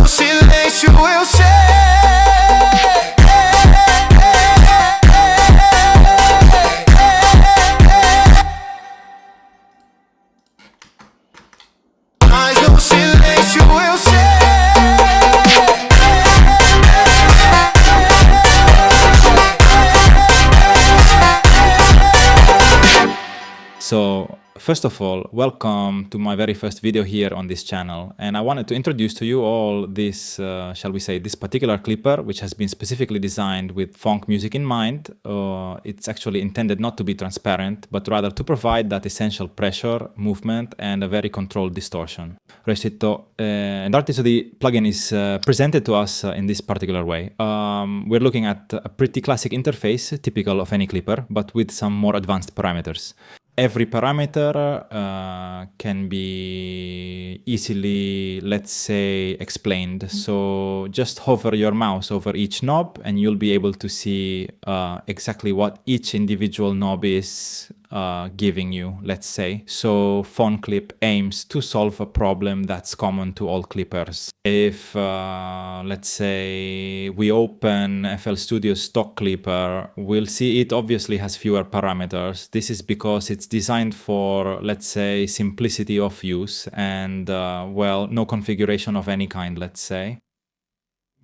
no silêncio eu sei. Mas no silêncio eu sei. So, first of all, welcome to my very first video here on this channel, and I wanted to introduce to you all this, shall we say, this particular clipper, which has been specifically designed with Phonk music in mind. It's actually intended not to be transparent, but rather to provide that essential pressure, movement, and a very controlled distortion. Recito, and so the plugin is presented to us in this particular way. We're looking at a pretty classic interface, typical of any clipper, but with some more advanced parameters. Every parameter can be easily, let's say, explained. So just hover your mouse over each knob and you'll be able to see exactly what each individual knob is giving you, let's say. So PhonkClip aims to solve a problem that's common to all clippers. If, let's say, we open FL Studio's stock clipper, we'll see it obviously has fewer parameters. This is because it's designed for, let's say, simplicity of use and, well, no configuration of any kind, let's say.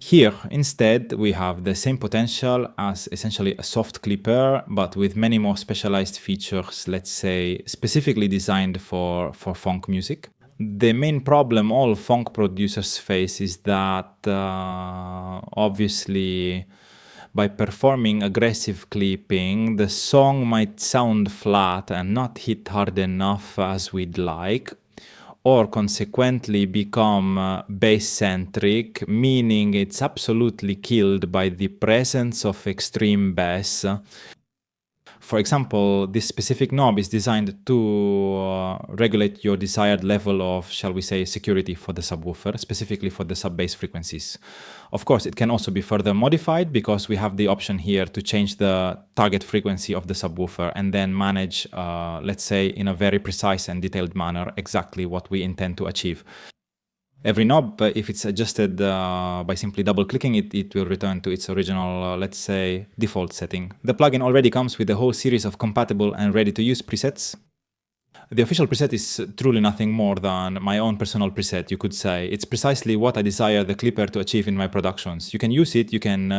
Here, instead, we have the same potential as essentially a soft clipper, but with many more specialized features, let's say, specifically designed for Phonk music. The main problem all Phonk producers face is that, obviously, by performing aggressive clipping, the song might sound flat and not hit hard enough as we'd like, or consequently become bass-centric, meaning it's absolutely killed by the presence of extreme bass. For example, this specific knob is designed to regulate your desired level of, shall we say, security for the subwoofer, specifically for the sub-bass frequencies. Of course, it can also be further modified because we have the option here to change the target frequency of the subwoofer and then manage, let's say, in a very precise and detailed manner, exactly what we intend to achieve. Every knob, if it's adjusted by simply double-clicking it, it will return to its original, let's say, default setting. The plugin already comes with a whole series of compatible and ready-to-use presets. The official preset is truly nothing more than my own personal preset, you could say. It's precisely what I desire the clipper to achieve in my productions. You can use it, you can,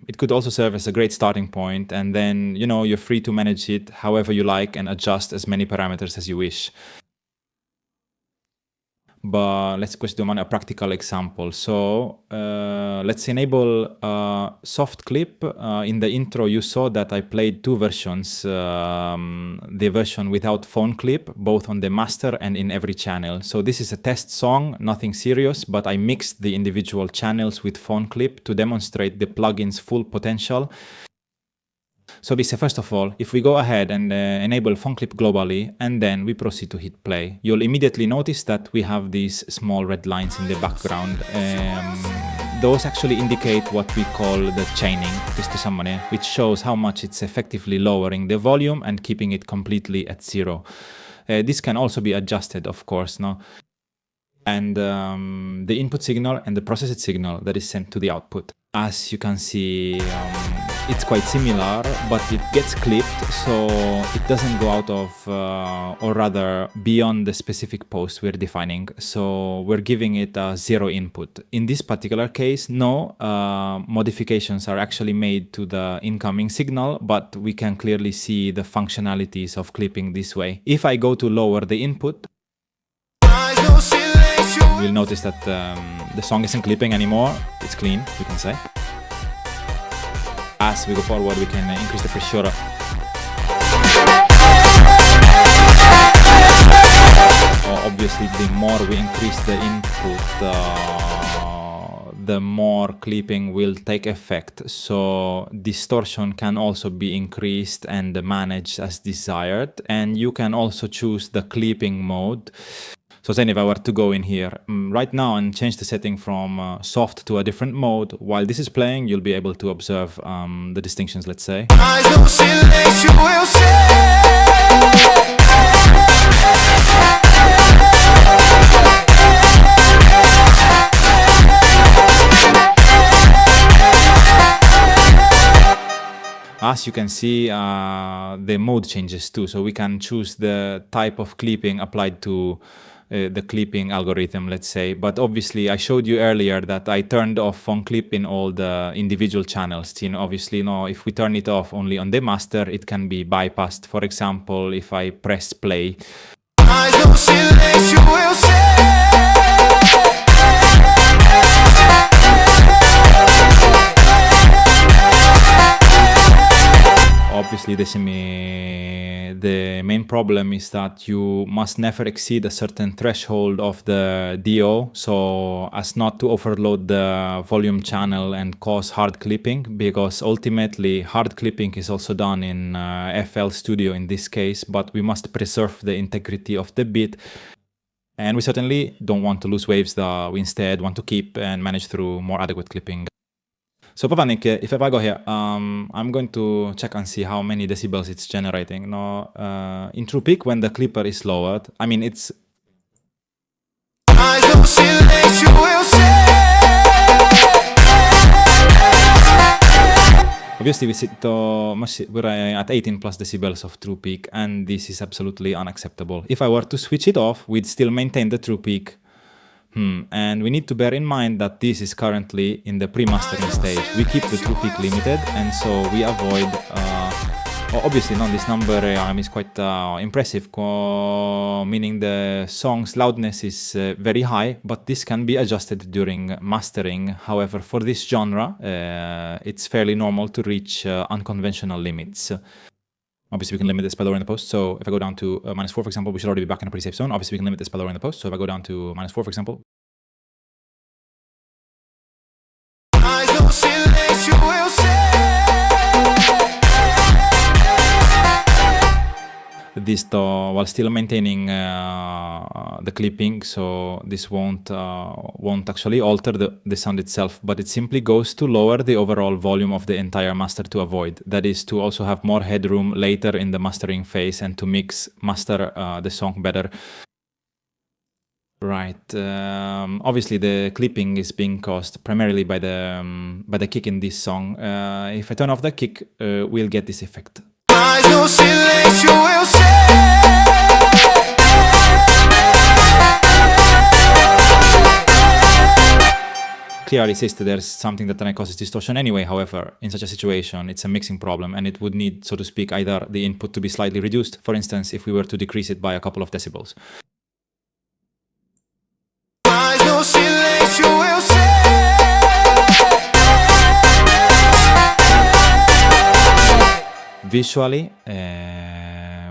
it could also serve as a great starting point, and then, you know, you're free to manage it however you like and adjust as many parameters as you wish. But let's just do a practical example. So let's enable soft clip. In the intro you saw that I played two versions, the version without PhonkClip, both on the master and in every channel. So this is a test song, nothing serious, but I mixed the individual channels with PhonkClip to demonstrate the plugin's full potential. So we say, first of all, if we go ahead and enable PhonkClip globally, and then we proceed to hit play, you'll immediately notice that we have these small red lines in the background. Those actually indicate what we call the chaining, which shows how much it's effectively lowering the volume and keeping it completely at zero. This can also be adjusted, of course, no? And the input signal and the processed signal that is sent to the output. As you can see, it's quite similar, but it gets clipped, so it doesn't go out of, or rather beyond the specific post we're defining. So we're giving it a zero input. In this particular case, no modifications are actually made to the incoming signal, but we can clearly see the functionalities of clipping this way. If I go to lower the input, we'll notice that the song isn't clipping anymore. It's clean, we can say. As we go forward, we can increase the pressure. Obviously, the more we increase the input, the more clipping will take effect. So distortion can also be increased and managed as desired. And you can also choose the clipping mode. So then if I were to go in here right now and change the setting from soft to a different mode, while this is playing, you'll be able to observe the distinctions, let's say. as you can see, the mode changes too. So we can choose the type of clipping applied to the clipping algorithm, let's say. But obviously, I showed you earlier that I turned off PhonkClip in all the individual channels. Obviously, if we turn it off only on the master, it can be bypassed. For example, if I press play. Mas no silêncio eu sei. Obviously, the main problem is that you must never exceed a certain threshold of the DO, so as not to overload the volume channel and cause hard clipping, because ultimately hard clipping is also done in FL Studio in this case, but we must preserve the integrity of the beat. And we certainly don't want to lose waves that we instead want to keep and manage through more adequate clipping. So Pavanik, if I go here, I'm going to check and see how many decibels it's generating. Now, in true peak, when the clipper is lowered, I mean, it's... Mas no silêncio eu sei. Obviously, we're at 18 plus decibels of true peak, and this is absolutely unacceptable. If I were to switch it off, we'd still maintain the true peak. And we need to bear in mind that this is currently in the pre-mastering stage. We keep the true peak limited, and so we avoid... obviously, this number is quite impressive, meaning the song's loudness is very high, but this can be adjusted during mastering. However, for this genre, it's fairly normal to reach unconventional limits. Obviously, we can limit this by lowering the post. So if I go down to -4, for example, we should already be back in a pretty safe zone. Obviously, we can limit this by lowering the post. So if I go down to -4, for example. Mas no silêncio eu sei. This while still maintaining the clipping, so this won't actually alter the sound itself, but it simply goes to lower the overall volume of the entire master to avoid. That is to also have more headroom later in the mastering phase and to master the song better. Right. Obviously, the clipping is being caused primarily by the kick in this song. If I turn off the kick, we'll get this effect. Mas no silêncio eu sei. Clearly says that there's something that causes distortion anyway. However, in such a situation, it's a mixing problem, and it would need, so to speak, either the input to be slightly reduced, for instance, if we were to decrease it by a couple of decibels. Mas no silêncio eu sei. Visually,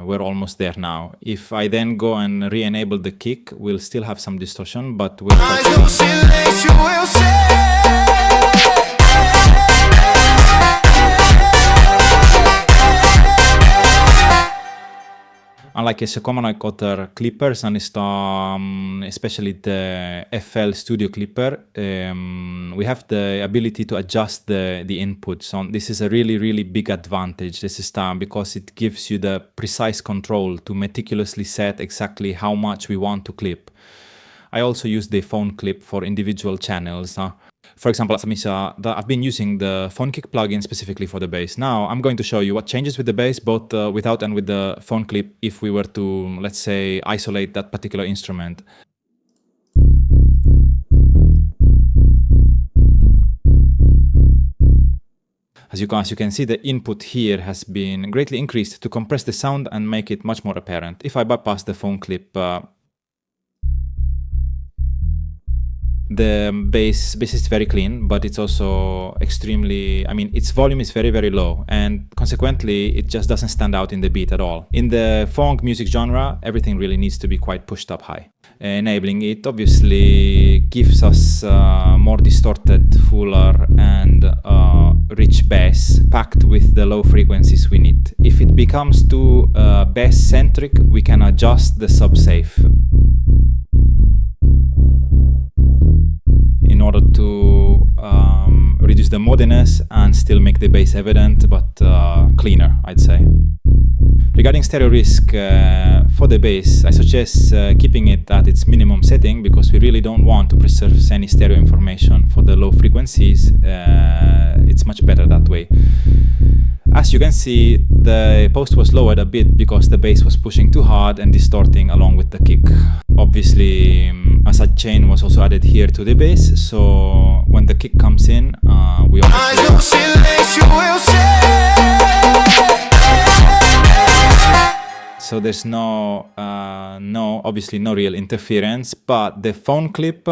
we're almost there now. If I then go and re-enable the kick, we'll still have some distortion, but we're quite Mas no silêncio eu sei. Unlike common other clippers, and especially the FL Studio clipper, we have the ability to adjust the input. So this is a really big advantage. This is because it gives you the precise control to meticulously set exactly how much we want to clip. I also use the PhonkClip for individual channels. For example, I've been using the PhoneKick plugin specifically for the bass. Now I'm going to show you what changes with the bass, both without and with the PhonkClip, if we were to, let's say, isolate that particular instrument. As you can see, the input here has been greatly increased to compress the sound and make it much more apparent. If I bypass the PhonkClip, the bass is very clean, but it's also extremely, its volume is very low, and consequently it just doesn't stand out in the beat at all. In the funk music genre, everything really needs to be quite pushed up high. Enabling it obviously gives us more distorted, fuller and rich bass packed with the low frequencies we need. If it becomes too bass-centric, we can adjust the sub-safe in order to reduce the moodiness and still make the bass evident, but cleaner, I'd say. Regarding stereo risk, for the bass, I suggest keeping it at its minimum setting, because we really don't want to preserve any stereo information for the low frequencies. It's much better that way. As you can see, the post was lowered a bit because the bass was pushing too hard and distorting along with the kick. Obviously, a side chain was also added here to the bass, so when the kick comes in, we Mas no silêncio eu sei. so there's obviously no real interference, but the PhonkClip,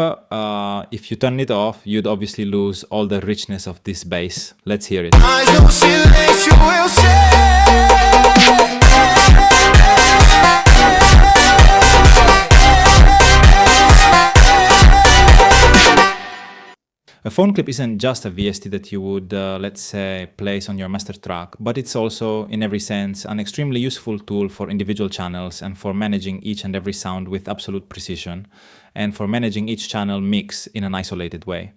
if you turn it off, you'd obviously lose all the richness of this bass. Let's hear it. Mas no silêncio eu sei. A PhonkClip isn't just a VST that you would, let's say, place on your master track, but it's also, in every sense, an extremely useful tool for individual channels and for managing each and every sound with absolute precision, and for managing each channel mix in an isolated way.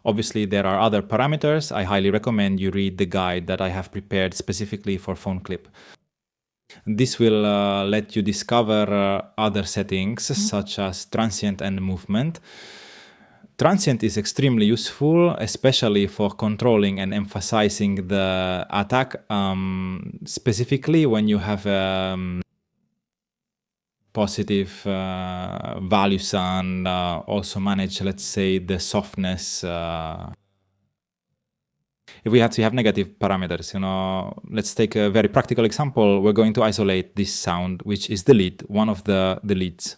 Obviously, there are other parameters. I highly recommend you read the guide that I have prepared specifically for PhonkClip. This will let you discover other settings, such as transient and movement. Transient is extremely useful, especially for controlling and emphasizing the attack, specifically when you have positive values, and also manage, let's say, the softness. If we have negative parameters, let's take a very practical example. We're going to isolate this sound, which is the lead, one of the leads.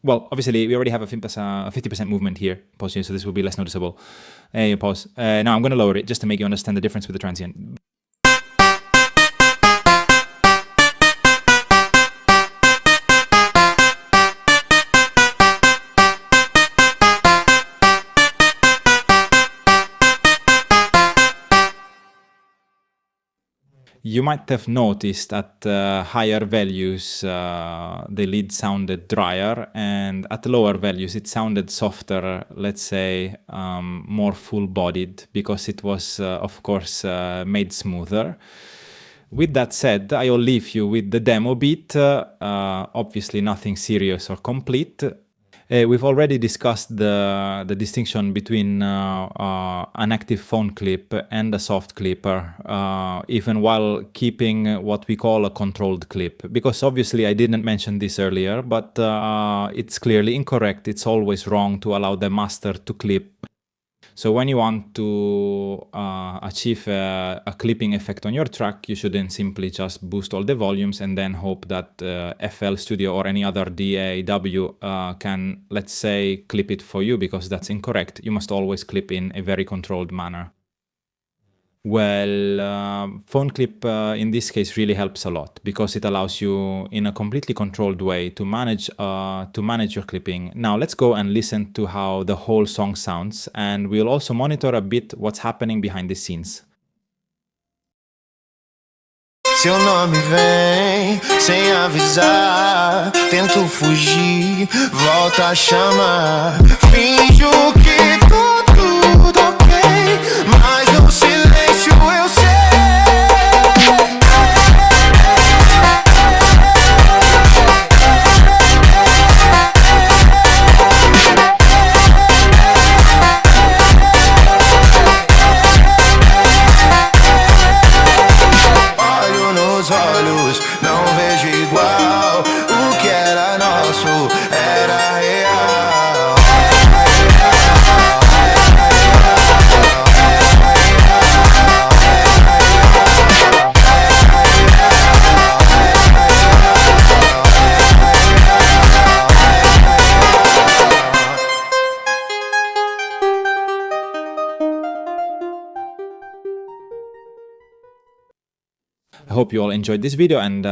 Well, obviously, we already have a 50% movement here, pause here, so this will be less noticeable. Pause. Now I'm going to lower it just to make you understand the difference with the transient. You might have noticed at higher values the lead sounded drier, and at lower values it sounded softer, let's say more full-bodied, because it was of course made smoother. With that said, I'll leave you with the demo beat, obviously nothing serious or complete. We've already discussed the distinction between an active PhonkClip and a soft clipper, even while keeping what we call a controlled clip. Because obviously I didn't mention this earlier, but it's clearly incorrect. It's always wrong to allow the master to clip. So when you want to achieve a clipping effect on your track, you shouldn't simply just boost all the volumes and then hope that FL Studio or any other DAW can, let's say, clip it for you, because that's incorrect. You must always clip in a very controlled manner. Well, PhonkClip in this case really helps a lot, because it allows you in a completely controlled way to manage your clipping. Now let's go and listen to how the whole song sounds, and we'll also monitor a bit what's happening behind the scenes. Seu nome vem sem avisar, tento fugir, volta a chamar. Finjo que tudo ok, mas no silêncio eu sei. Olho nos olhos, não vejo igual. O que era nosso era real. hope you all enjoyed this video, and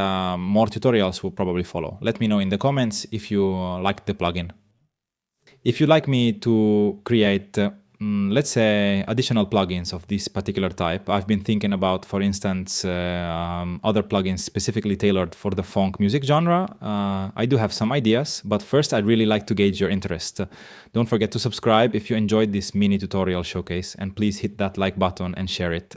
more tutorials will probably follow. Let me know in the comments if you liked the plugin. If you'd like me to create, let's say, additional plugins of this particular type, I've been thinking about, for instance, other plugins specifically tailored for the Phonk music genre. I do have some ideas, but first I'd really like to gauge your interest. Don't forget to subscribe if you enjoyed this mini tutorial showcase, and please hit that like button and share it.